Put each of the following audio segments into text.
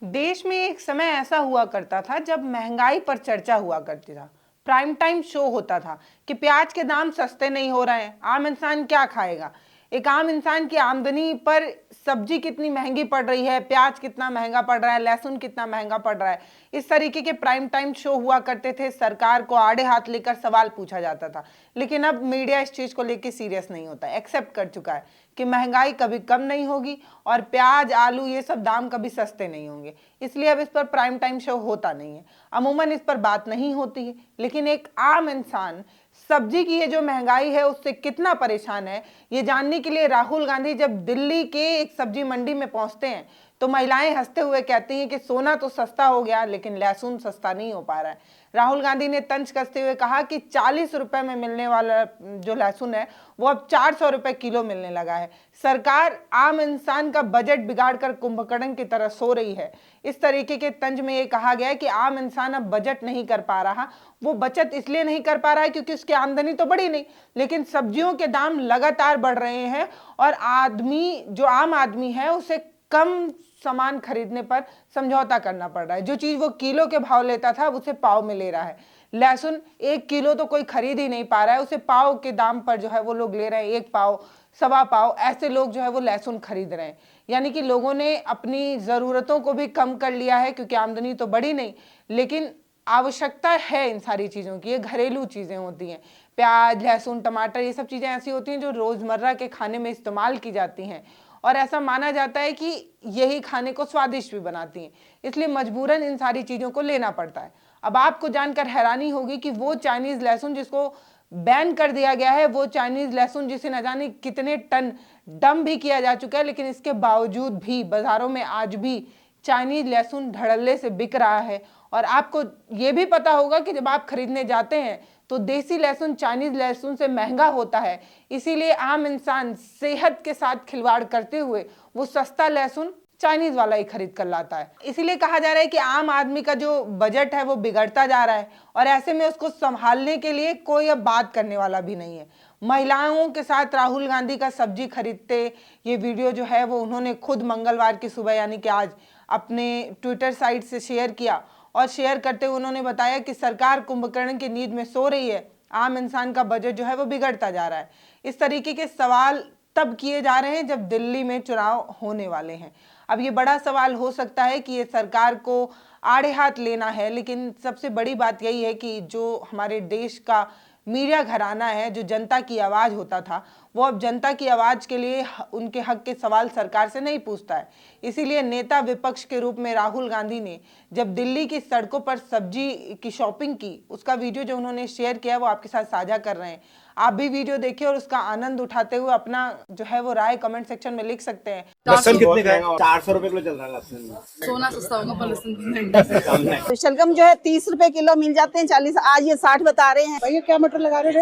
देश में एक समय ऐसा हुआ करता था जब महंगाई पर चर्चा हुआ करती था। प्राइम टाइम शो होता था कि प्याज के दाम सस्ते नहीं हो रहे हैं, आम इंसान क्या खाएगा। एक आम इंसान की आमदनी पर सब्जी कितनी महंगी पड़ रही है, प्याज कितना महंगा पड़ रहा है, लहसुन कितना महंगा पड़ रहा है। इस तरीके के प्राइम टाइम शो हुआ करते थे। सरकार को आड़े हाथ लेकर सवाल पूछा जाता था। लेकिन अब मीडिया इस चीज को लेकर सीरियस नहीं होता, एक्सेप्ट कर चुका है कि महंगाई कभी कम नहीं होगी और प्याज आलू ये सब दाम कभी सस्ते नहीं होंगे। इसलिए अब इस पर प्राइम टाइम शो होता नहीं है, अमूमन इस पर बात नहीं होती है। लेकिन एक आम इंसान सब्जी की ये जो महंगाई है उससे कितना परेशान है, ये जानने के लिए राहुल गांधी जब दिल्ली के एक सब्जी मंडी में पहुंचते हैं तो महिलाएं हंसते हुए कहती हैं कि सोना तो सस्ता हो गया लेकिन लहसुन सस्ता नहीं हो पा रहा है। राहुल गांधी ने तंज कसते हुए कहा कि 40 रुपए में मिलने वाला जो लहसुन है वो अब 400 रुपए किलो मिलने लगा है। सरकार आम इंसान का बजट बिगाड़कर कुंभकर्ण की तरह सो रही है। इस तरीके के तंज में ये कहा गया है कि आम इंसान अब बजट नहीं कर पा रहा। वो बचत इसलिए नहीं कर पा रहा है क्योंकि उसकी आमदनी तो बढ़ी नहीं, लेकिन सब्जियों के दाम लगातार बढ़ रहे हैं और आदमी जो आम आदमी है उसे कम सामान खरीदने पर समझौता करना पड़ रहा है। जो चीज वो किलो के भाव लेता था उसे पाव में ले रहा है। लहसुन 1 किलो तो कोई खरीद ही नहीं पा रहा है, उसे पाव के दाम पर जो है वो लोग ले रहे हैं। 1 पाव, सवा पाव, ऐसे लोग जो है वो लहसुन खरीद रहे हैं। यानी कि लोगों ने अपनी ज़रूरतों को भी कम कर लिया है क्योंकि आमदनी तो बढ़ी नहीं, लेकिन आवश्यकता है इन सारी चीज़ों की। ये घरेलू चीज़ें होती हैं, प्याज लहसुन टमाटर, ये सब चीज़ें ऐसी होती हैं जो रोज़मर्रा के खाने में इस्तेमाल की जाती हैं और ऐसा माना जाता है कि यही खाने को स्वादिष्ट भी बनाती हैं। इसलिए मजबूरन इन सारी चीज़ों को लेना पड़ता है। अब आपको जानकर हैरानी होगी कि वो चाइनीज़ लहसुन जिसको बैन कर दिया गया है, वो चाइनीज़ लहसुन जिसे न जाने कितने टन डंप भी किया जा चुका है, लेकिन इसके बावजूद भी बाज़ारों में आज भी चाइनीज़ लहसुन धड़ल्ले से बिक रहा है। और आपको ये भी पता होगा कि जब आप खरीदने जाते हैं तो देसी लहसुन चाइनीज़ लहसुन से महंगा होता है। इसीलिए आम इंसान सेहत के साथ खिलवाड़ करते हुए वो सस्ता लहसुन चाइनीज़ वाला ही खरीद कर लाता है। इसीलिए कहा जा रहा है कि आम आदमी का जो बजट है वो बिगड़ता जा रहा है और ऐसे में उसको संभालने के लिए कोई अब बात करने वाला भी नहीं है। महिलाओं के साथ राहुल गांधी का सब्जी खरीदते ये वीडियो जो है वो उन्होंने खुद मंगलवार की सुबह यानी कि आज अपने ट्विटर साइट से शेयर किया और शेयर करते हुए उन्होंने बताया कि सरकार कुंभकर्ण की नींद में सो रही है, आम इंसान का बजट जो है वो बिगड़ता जा रहा है। इस तरीके के सवाल तब किए जा रहे हैं जब दिल्ली में चुनाव होने वाले हैं। अब ये बड़ा सवाल हो सकता है कि ये सरकार को आड़े हाथ लेना है, लेकिन सबसे बड़ी बात यही है कि जो हमारे देश का मीडिया घराना है, जो जनता की आवाज़ होता था, वो अब जनता की आवाज़ के लिए उनके हक के सवाल सरकार से नहीं पूछता है। इसीलिए नेता विपक्ष के रूप में राहुल गांधी ने जब दिल्ली की सड़कों पर सब्जी की शॉपिंग की, उसका वीडियो जो उन्होंने शेयर किया वो आपके साथ साझा कर रहे हैं। आप भी वीडियो देखिए और उसका आनंद उठाते हुए अपना जो है वो राय कमेंट सेक्शन में लिख सकते हैं। लहसुन कितने का है? 400 रुपए किलो चल रहा है लहसुन। सोना सस्ता होगा पर लहसुन शलगम जो है 30 रुपए किलो मिल जाते हैं, 40 आज ये 60 बता रहे हैं। भैया क्या मटर लगा रहे हो?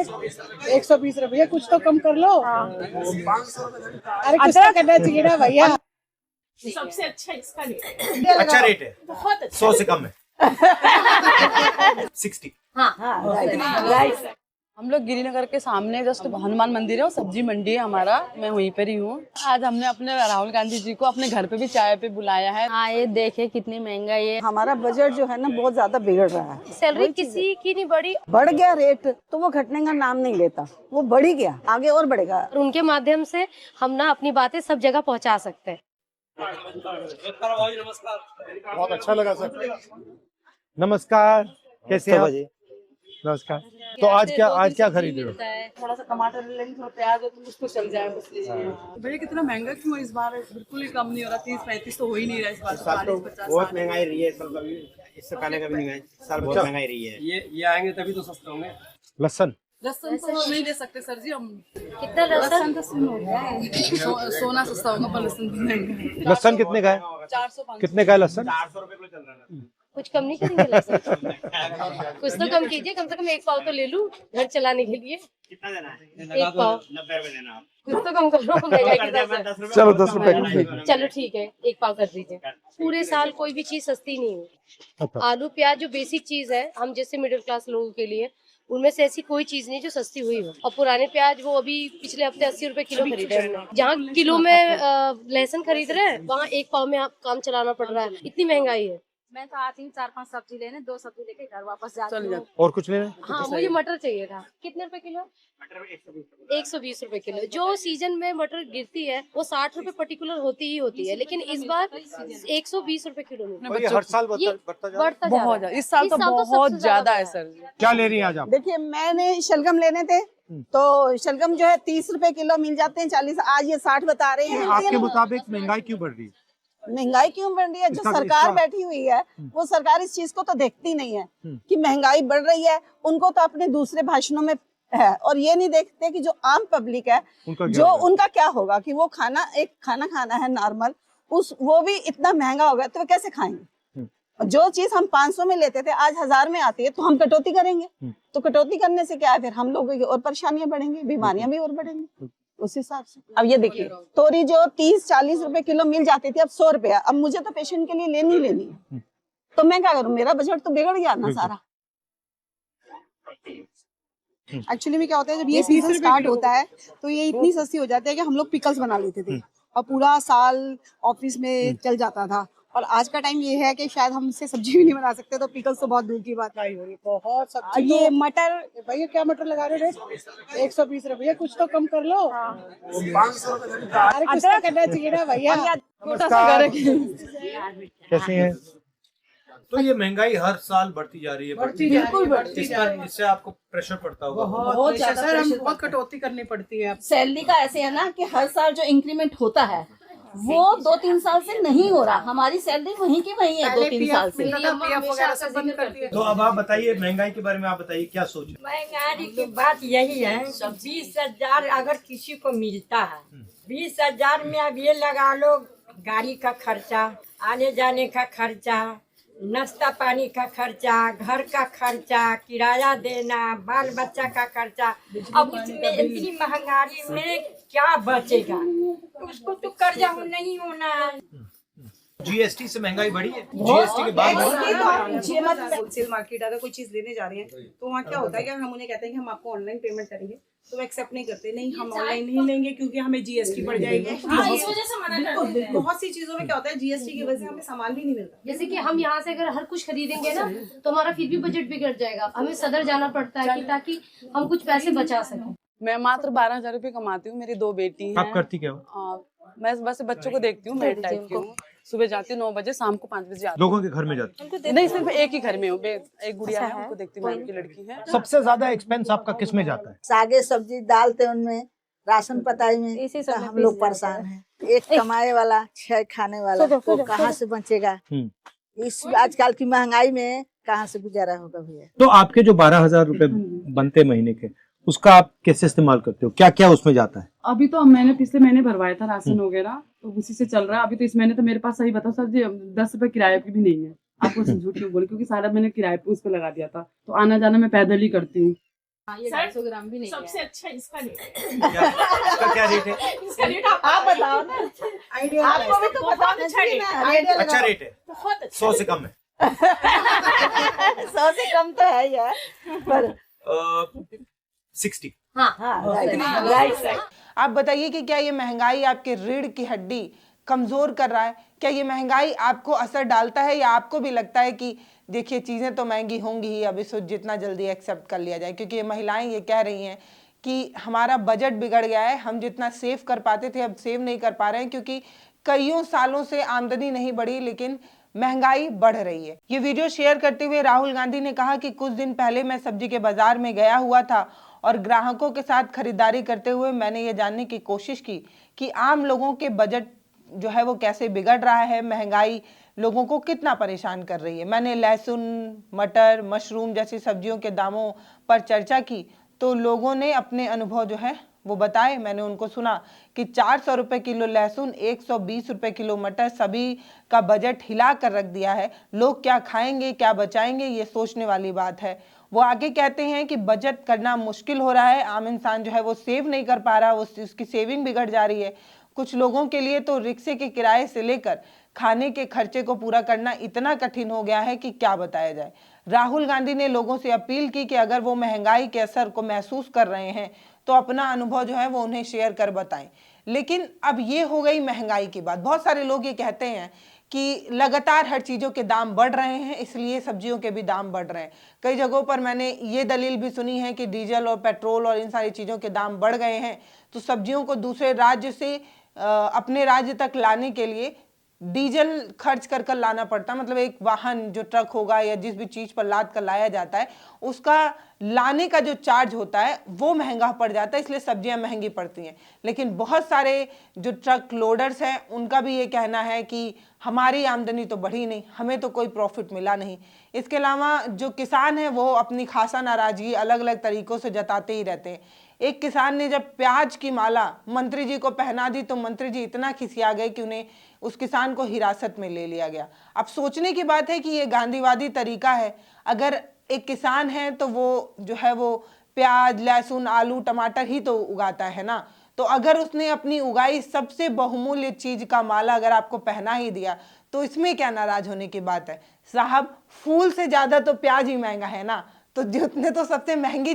120 रुपए। भैया कुछ तो कम कर लो। अरे कुछ तो करना चाहिए ना भैया। सबसे अच्छा इसका रेट है। अच्छा रेट है, बहुत अच्छा। 100 से कम है। 60। हम लोग गिरिनगर के सामने जस्ट हनुमान मंदिर है और सब्जी मंडी है हमारा, मैं वहीं पर ही हूँ। आज हमने अपने राहुल गांधी जी को अपने घर पे भी चाय पे बुलाया है। हाँ, ये देखे कितनी महंगाई है। हमारा बजट जो है ना बहुत ज्यादा बिगड़ रहा है। सैलरी किसी की नहीं बढ़ी, बढ़ गया रेट तो वो घटने का नाम नहीं लेता, वो बढ़ ही गया, आगे और बढ़ेगा। और उनके माध्यम से हम ना अपनी बातें सब जगह पहुंचा सकते हैं। बहुत अच्छा लगा सर। नमस्कार, कैसे हैं आप? नमस्कार। तो आज क्या खरीद रहे हो? थोड़ा सा टमाटर ले लेंगे, थोड़ा प्याज हो तो कुछ तो चल जाए बस लीजिए। भैया कितना महंगा क्यों इस बार? बिल्कुल ही कम नहीं हो रहा। 30-35 तो हो ही नहीं रहा इस बार। साल तो 40-50 बहुत महंगाई रही है, साल कभी इससे पहले कभी नहीं हुआ। साल बहुत महंगाई रही है। ये आएंगे तभी तो सस्ते होंगे। लहसुन लहसुन तो नहीं ले सकते सर जी हम। कितना लहसुन? तो सुन हो गया। सोना सस्ता होगा पर लहसुन महंगा। लहसुन कितने का है? 400-500। कितने का है लहसुन? 400 रुपए किलो चल रहा है। कुछ कम नहीं करेंगे लहसुन? कुछ तो कम कीजिए, कम से कम 1 पाव तो ले लूं घर चलाने के लिए। कितना देना है? 1 पाव 90 रुपए देना आप। कुछ तो कम करो। महंगाई की वजह से। 10 रुपए। चलो 10 रुपए। चलो ठीक है, 1 पाव कर दीजिए। पूरे साल कोई भी चीज सस्ती नहीं हुई। आलू प्याज जो बेसिक चीज है हम जैसे मिडिल क्लास लोगों के लिए, उनमें से ऐसी कोई चीज नहीं जो सस्ती हुई हो। और पुराने प्याज वो अभी पिछले हफ्ते 80 रुपए किलो खरीदे हमने। जहाँ किलो में लहसुन खरीद रहे हैं वहाँ 1 पाव में आप काम चलाना पड़ रहा है, इतनी महंगाई है। मैं तो आती हूँ 4-5 सब्जी लेने, 2 सब्जी लेके घर वापस जाती हूँ। और कुछ लेना है? हाँ, मुझे मटर चाहिए था। कितने रुपए किलो? 120 रुपए किलो। जो सीजन में मटर गिरती है वो 60 रुपए पर्टिकुलर होती ही होती है, लेकिन इस बार 120 रुपए किलो मिला। और ये हर साल ये बढ़ता जा रहा है? बढ़ता जा बहुत रहा ज्यादा, है। इस साल तो बहुत सबसे ज्यादा है बढ़ा सर। क्या ले रही हैं आज आप? देखिए मैंने शलगम लेने थे तो शलगम जो है 30 रुपए किलो मिल जाते हैं, 40, आज ये 60 बता रहे हैं। आपके मुताबिक महंगाई क्यों बढ़ रही है? महंगाई क्यों बढ़ रही है? जो सरकार बैठी हुई है वो सरकार इस चीज को तो देखती नहीं है कि महंगाई बढ़ रही है। उनको तो अपने दूसरे भाषणों में है, और ये नहीं देखते कि जो आम पब्लिक है उनका क्या होगा, कि वो एक खाना खाना है नॉर्मल, वो भी इतना महंगा हो गया तो वो कैसे खाएंगे। जो चीज हम 500 में लेते थे आज 1000 में आती है तो हम कटौती करेंगे। तो कटौती करने से क्या है, फिर हम लोगों की और परेशानियां बढ़ेंगी, बीमारियां भी और बढ़ेंगी उस हिसाब से। अब ये देखिए तोरी जो 30-40 रुपए किलो मिल जाती थी अब 100 रुपया। अब मुझे तो पेशेंट के लिए लेनी है, तो मैं क्या करूं, मेरा बजट तो बिगड़ गया ना सारा। एक्चुअली में क्या होता है, जब ये सीजन स्टार्ट होता है तो ये इतनी सस्ती हो जाती है कि हम लोग पिकल्स बना लेते थे और पूरा साल ऑफिस में चल जाता था। और आज का टाइम ये है कि शायद हमसे सब्जी भी नहीं बना सकते, तो पिकल्स तो बहुत दूर की बात है। बहुत सब्जी ये मटर, भैया क्या मटर लगा रहे रेट? 120 रुपये। कुछ तो कम कर लो। अरे कुछ तो करना चाहिए ना भैया। नमस्कार, कैसे हैं? तो ये महंगाई हर साल बढ़ती जा रही है, बिल्कुल बढ़ती जा रही है। इससे आपको प्रेशर पड़ता होगा? बहुत ज्यादा सर, हम बहुत कटौती करनी पड़ती है। सैलरी का ऐसे है ना कि हर साल जो इंक्रीमेंट होता है वो 2-3 साल से नहीं हो रहा। हमारी सैलरी वहीं की वहीं है 2-3 साल से। PF वगैरह सब बंद कर दिया। तो अब आप बताइए महंगाई के बारे में, आप बताइए क्या सोच रहे महंगाई की बात यही है, 20,000 अगर किसी को मिलता है, 20,000 में अब ये लगा लो गाड़ी का खर्चा, आने जाने का खर्चा, नाश्ता पानी का खर्चा, घर का खर्चा, किराया देना, बाल बच्चा का खर्चा। अब उसमें इतनी महंगाई में क्या बचेगा? उसको तो कर्जा नहीं होना है। जीएसटी से महंगाई बढ़ी है? जीएसटी के बाद होलसेल मार्केट अगर कोई चीज लेने जा रहे हैं तो वहाँ क्या होता है कि हम उन्हें कहते हैं कि हम आपको ऑनलाइन पेमेंट करेंगे, तो वो एक्सेप्ट नहीं करते। नहीं, हम ऑनलाइन नहीं लेंगे क्योंकि हमें जीएसटी पड़ जाएगी। इस वजह से मना कर देते हैं। बहुत सी चीजों में क्या होता है, जीएसटी की वजह से हमें सामान भी नहीं मिलता। जैसे कि हम यहाँ से अगर हर कुछ खरीदेंगे ना तो हमारा फिर भी बजट बिगड़ जाएगा। हमें सदर जाना पड़ता है कि ताकि हम कुछ पैसे बचा सकें। मैं मात्र 12,000 रुपए कमाती हूँ। मेरी 2 बेटी हैं। आप करती क्या हो? मैं बस बच्चों को देखती हूँ, मेड टाइप की हूँ। सुबह जाती हूँ 9 बजे, शाम को 5 बजे आती लोगों के घर में जाती? हूँ। नहीं, सिर्फ एक ही घर में हूँ। एक गुड़िया है, उनको देखती हूँ, की लड़की है। सबसे ज्यादा एक्सपेंस आपका किस में जाता है? सागे सब्जी डालते उनमें, राशन पताई में, इसी सब हम लोग परेशान हैं। एक कमाए वाला 6 खाने वाला तो कहाँ से बचेगा? इस आजकल की महंगाई में कहाँ से गुजारा होगा भैया? तो आपके जो 12,000 रुपए बनते महीने के, उसका आप कैसे इस्तेमाल करते हो? क्या क्या उसमें जाता है? अभी तो मैंने पिछले महीने भरवाया था राशन वगैरह, तो उसी से चल रहा है। अभी तो इस महीने तो मेरे पास, सही बताओ सर जी, 10 रुपए किराए की भी नहीं है। आपको झूठ क्यों बोले, क्योंकि सारा मैंने किराए पे उस पे लगा दिया था, तो आना जाना मैं पैदल ही करती हूँ। ये 250 ग्राम भी नहीं सबसे अच्छा इसका रेट है। इसका क्या रेट है? इसका रेट आप बताओ ना, आइडिया आपको भी तो बताना चाहिए ना। अच्छा रेट है, बहुत अच्छा। 100 से कम है। 100 से कम तो है यार, पर 60। राइट। आप बताइए कि क्या ये महंगाई आपके रीढ़ की हड्डी कमजोर कर रहा है? क्या ये महंगाई आपको असर डालता है, या आपको भी लगता है कि देखिए चीजें तो महंगी होंगी ही, अब इसको जितना जल्दी एक्सेप्ट कर लिया जाए? क्योंकि ये महिलाएं ये कह रही हैं कि हमारा बजट बिगड़ गया है, हम जितना सेव कर पाते थे अब सेव नहीं कर पा रहे हैं, क्योंकि कईयों सालों से आमदनी नहीं बढ़ी लेकिन महंगाई बढ़ रही है। ये वीडियो शेयर करते हुए राहुल गांधी ने कहा कि कुछ दिन पहले मैं सब्जी के बाजार में गया हुआ था और ग्राहकों के साथ खरीदारी करते हुए मैंने ये जानने की कोशिश की कि आम लोगों के बजट जो है वो कैसे बिगड़ रहा है, महंगाई लोगों को कितना परेशान कर रही है। मैंने लहसुन, मटर, मशरूम जैसी सब्जियों के दामों पर चर्चा की तो लोगों ने अपने अनुभव जो है वो बताए। मैंने उनको सुना कि 400 रुपये किलो लहसुन, 120 रुपये किलो मटर, सभी का बजट हिला कर रख दिया है। लोग क्या खाएंगे, क्या बचाएंगे, ये सोचने वाली बात है। वो आगे कहते हैं कि बचत करना मुश्किल हो रहा है, आम इंसान जो है वो सेव नहीं कर पा रहा, वो उसकी सेविंग बिगड़ जा रही है। कुछ लोगों के लिए तो रिक्शे के किराए से लेकर खाने के खर्चे को पूरा करना इतना कठिन हो गया है कि क्या बताया जाए। राहुल गांधी ने लोगों से अपील की कि अगर वो महंगाई के असर को महसूस कर रहे हैं तो अपना अनुभव जो है वो उन्हें शेयर कर बताएं। लेकिन अब ये हो गई महंगाई की बात। बहुत सारे लोग ये कहते हैं कि लगातार हर चीज़ों के दाम बढ़ रहे हैं, इसलिए सब्जियों के भी दाम बढ़ रहे हैं। कई जगहों पर मैंने ये दलील भी सुनी है कि डीजल और पेट्रोल और इन सारी चीज़ों के दाम बढ़ गए हैं, तो सब्जियों को दूसरे राज्य से अपने राज्य तक लाने के लिए डीजल खर्च कर कर लाना पड़ता है। मतलब एक वाहन जो ट्रक होगा या जिस भी चीज़ पर लाद कर लाया जाता है, उसका लाने का जो चार्ज होता है वो महंगा पड़ जाता है, इसलिए सब्जियां महंगी पड़ती हैं। लेकिन बहुत सारे जो ट्रक लोडर्स हैं उनका भी ये कहना है कि हमारी आमदनी तो बढ़ी नहीं, हमें तो कोई प्रॉफिट मिला नहीं। इसके अलावा जो किसान हैं वो अपनी खासा नाराज़गी अलग अलग तरीक़ों से जताते ही रहते हैं। एक किसान ने जब प्याज की माला मंत्री जी को पहना दी तो मंत्री जी इतना खिसिया गए कि उन्हें उस किसान को हिरासत में ले लिया गया। अब सोचने की बात है कि ये गांधीवादी तरीका है। अगर एक किसान है तो वो जो है वो प्याज, लहसुन, आलू, टमाटर ही तो उगाता है ना। तो अगर उसने अपनी उगाई सबसे बहुमूल्य चीज का माला अगर आपको पहना ही दिया तो इसमें क्या नाराज होने की बात है। साहब, फूल से ज्यादा तो प्याज ही महंगा है ना। तो उसने तो सबसे महंगी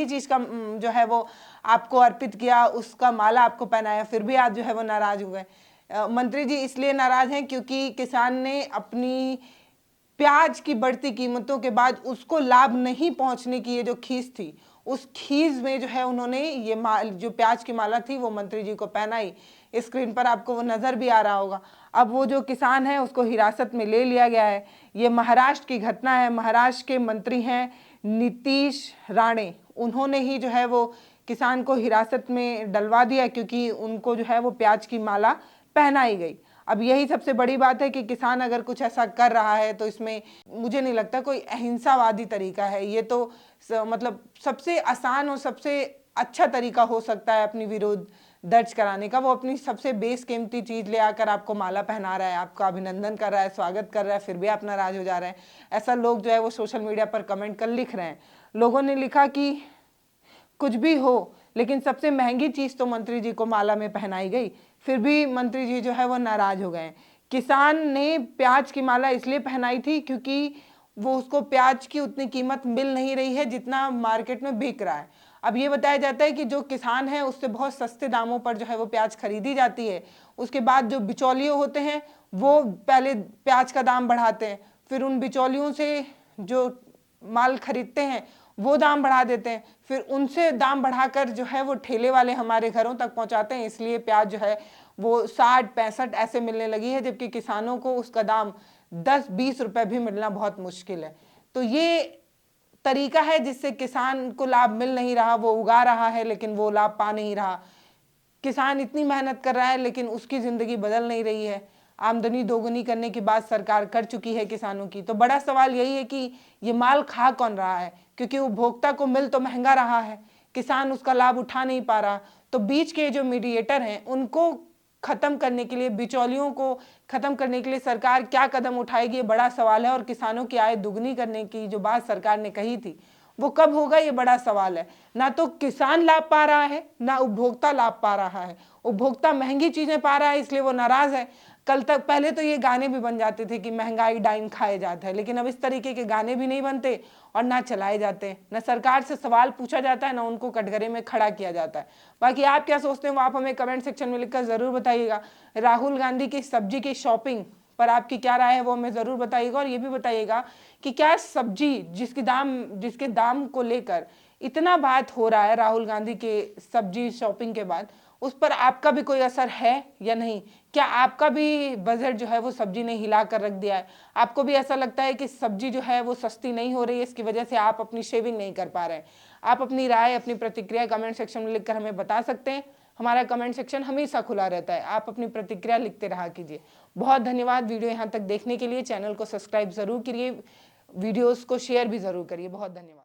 चीज का जो है वो आपको अर्पित किया, उसका माला आपको पहनाया, फिर भी आप जो है वो नाराज हुए। मंत्री जी इसलिए नाराज हैं क्योंकि किसान ने अपनी प्याज की बढ़ती कीमतों के बाद उसको लाभ नहीं पहुंचने की ये जो खीस थी, उस खीस में जो है उन्होंने ये जो प्याज की माला थी वो मंत्री जी को पहनाई। स्क्रीन पर आपको वो नज़र भी आ रहा होगा। अब वो जो किसान है उसको हिरासत में ले लिया गया है। ये महाराष्ट्र की घटना है। महाराष्ट्र के मंत्री हैं नीतीश राणे, उन्होंने ही जो है वो किसान को हिरासत में डलवा दिया क्योंकि उनको जो है वो प्याज की माला पहनाई गई। अब यही सबसे बड़ी बात है कि किसान अगर कुछ ऐसा कर रहा है तो इसमें मुझे नहीं लगता कोई अहिंसावादी तरीका है। ये तो मतलब सबसे आसान और सबसे अच्छा तरीका हो सकता है अपनी विरोध दर्ज कराने का। वो अपनी सबसे बेशकीमती चीज़ ले आकर आपको माला पहना रहा है, आपका अभिनंदन कर रहा है, स्वागत कर रहा है, फिर भी आप नाराज हो जा रहे हैं। ऐसा लोग जो है वो सोशल मीडिया पर कमेंट कर लिख रहे हैं। लोगों ने लिखा कि कुछ भी हो लेकिन सबसे महंगी चीज़ तो मंत्री जी को माला में पहनाई गई, फिर भी मंत्री जी जो है वो नाराज हो गए। किसान ने प्याज की माला इसलिए पहनाई थी क्योंकि वो उसको प्याज की उतनी कीमत मिल नहीं रही है जितना मार्केट में बिक रहा है। अब ये बताया जाता है कि जो किसान है उससे बहुत सस्ते दामों पर जो है वो प्याज खरीदी जाती है। उसके बाद जो बिचौलिए होते हैं वो पहले प्याज का दाम बढ़ाते हैं, फिर उन बिचौलियों से जो माल खरीदते हैं वो दाम बढ़ा देते हैं, फिर उनसे दाम बढ़ाकर जो है वो ठेले वाले हमारे घरों तक पहुंचाते हैं। इसलिए प्याज जो है वो 60-65 ऐसे मिलने लगी है, जबकि किसानों को उसका दाम 10-20 रुपए भी मिलना बहुत मुश्किल है। तो ये तरीका है जिससे किसान को लाभ मिल नहीं रहा। वो उगा रहा है लेकिन वो लाभ पा नहीं रहा। किसान इतनी मेहनत कर रहा है लेकिन उसकी ज़िंदगी बदल नहीं रही है। आमदनी दोगुनी करने की बात सरकार कर चुकी है किसानों की। तो बड़ा सवाल यही है कि ये माल खा कौन रहा है, क्योंकि उपभोक्ता को मिल तो महंगा रहा है, किसान उसका लाभ उठा नहीं पा रहा। तो बीच के जो मीडिएटर हैं उनको ख़त्म करने के लिए, बिचौलियों को ख़त्म करने के लिए सरकार क्या कदम उठाएगी, ये बड़ा सवाल है। और किसानों की आय दुगनी करने की जो बात सरकार ने कही थी वो कब होगा, ये बड़ा सवाल है। ना तो किसान लाभ पा रहा है ना उपभोक्ता लाभ पा रहा है। उपभोक्ता महंगी चीज़ें पा रहा है इसलिए वो नाराज़ है। कल तक पहले तो ये गाने भी बन जाते थे कि महंगाई डाइन खाए जाता है, लेकिन अब इस तरीके के गाने भी नहीं बनते और ना चलाए जाते हैं। ना सरकार से सवाल पूछा जाता है, ना उनको कटघरे में खड़ा किया जाता है। बाकी आप क्या सोचते हैं वो आप हमें कमेंट सेक्शन में लिखकर ज़रूर बताइएगा। राहुल गांधी की सब्जी की शॉपिंग पर आपकी क्या राय है वो हमें ज़रूर बताइएगा। और ये भी बताइएगा कि क्या सब्जी जिसके दाम को लेकर इतना बात हो रहा है राहुल गांधी के सब्जी शॉपिंग के बाद, उस पर आपका भी कोई असर है या नहीं। क्या आपका भी बजट जो है वो सब्जी ने हिला कर रख दिया है? आपको भी ऐसा लगता है कि सब्जी जो है वो सस्ती नहीं हो रही है, इसकी वजह से आप अपनी शेविंग नहीं कर पा रहे हैं? आप अपनी राय, अपनी प्रतिक्रिया कमेंट सेक्शन में लिखकर हमें बता सकते हैं। हमारा कमेंट सेक्शन हमेशा खुला रहता है, आप अपनी प्रतिक्रिया लिखते रहा कीजिए। बहुत धन्यवाद वीडियो यहाँ तक देखने के लिए। चैनल को सब्सक्राइब ज़रूर करिए, वीडियोज़ को शेयर भी ज़रूर करिए। बहुत धन्यवाद।